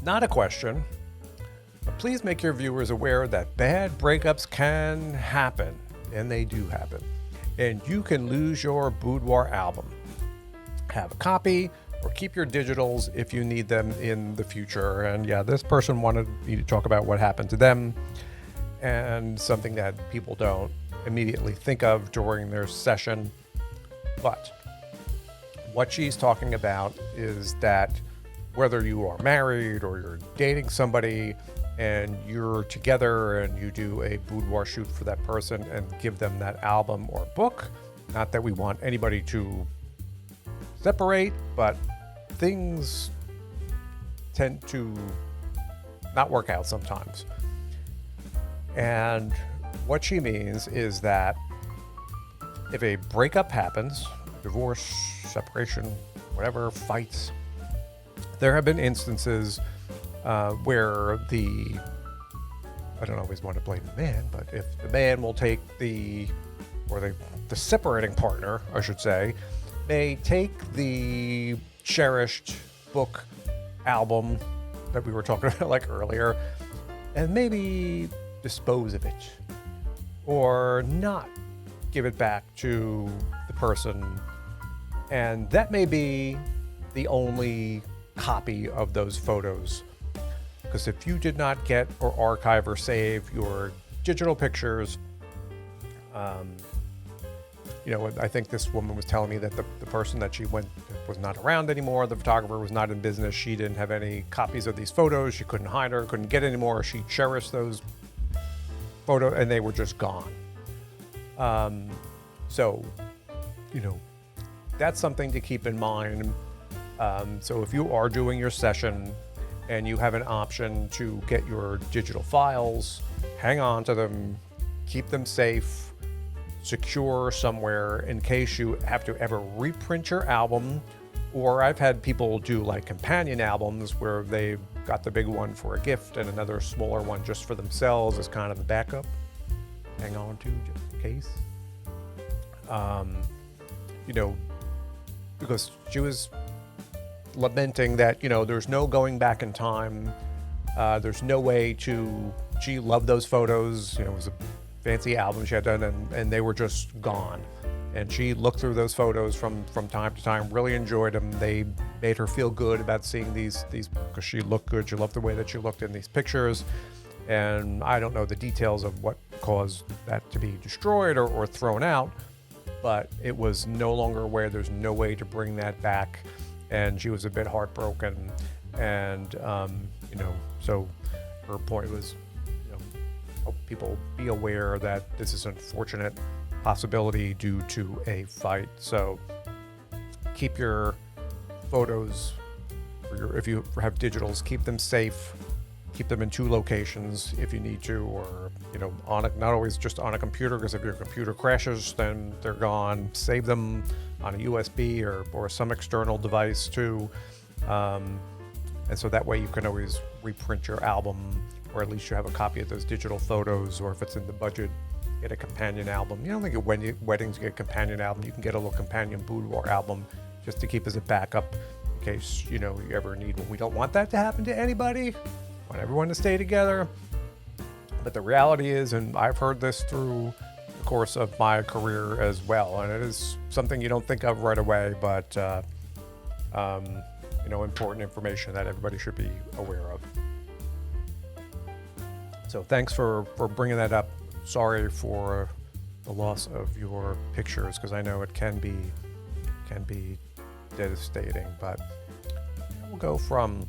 Not a question, but please make your viewers aware that bad breakups can happen, and they do happen. And you can lose your Boudoir album. Have a copy or keep your digitals if you need them in the future. And yeah, this person wanted me to talk about what happened to them and something that people don't immediately think of during their session. But what she's talking about is that whether you are married or you're dating somebody and you're together and you do a boudoir shoot for that person and give them that album or book, not that we want anybody to separate, but things tend to not work out sometimes. And what she means is that if a breakup happens, divorce, separation, whatever, fights, there have been instances where I don't always want to blame the man, but if the man will take the separating partner, I should say, may take the cherished book, album that we were talking about like earlier, and maybe dispose of it or not give it back to the person. And that may be the only copy of those photos, because if you did not get or archive or save your digital pictures, I think this woman was telling me that the person that she went was not around anymore. The photographer was not in business. She didn't have any copies of these photos. She couldn't hide her, couldn't get any more. She cherished those photos and they were just gone. So, that's something to keep in mind. So if you are doing your session and you have an option to get your digital files, hang on to them, keep them safe, secure somewhere in case you have to ever reprint your album. Or I've had people do like companion albums where they've got the big one for a gift and another smaller one just for themselves as kind of a backup. Hang on to just in case. Because she was lamenting that, there's no going back in time. There's no way she loved those photos. It was a fancy album she had done and they were just gone. And she looked through those photos from time to time, really enjoyed them. They made her feel good about seeing these because she looked good. She loved the way that she looked in these pictures. And I don't know the details of what caused that to be destroyed or thrown out, but it was no longer where there's no way to bring that back. And she was a bit heartbroken. And, so her point was, help people be aware that this is an unfortunate possibility due to a fight. So keep your photos, if you have digitals, keep them safe. Keep them in 2 locations if you need to, or not always just on a computer, because if your computer crashes, then they're gone. Save them on a USB or some external device too, and so that way you can always reprint your album, or at least you have a copy of those digital photos. Or if it's in the budget, get a companion album. You don't think at weddings you get a companion album. You can get a little companion boudoir album just to keep as a backup in case you ever need one. We don't want that to happen to anybody. Want everyone to stay together. But the reality is, and I've heard this through the course of my career as well, and it is something you don't think of right away, but important information that everybody should be aware of. So thanks for bringing that up. Sorry for the loss of your pictures, because I know it can be devastating, but we'll go from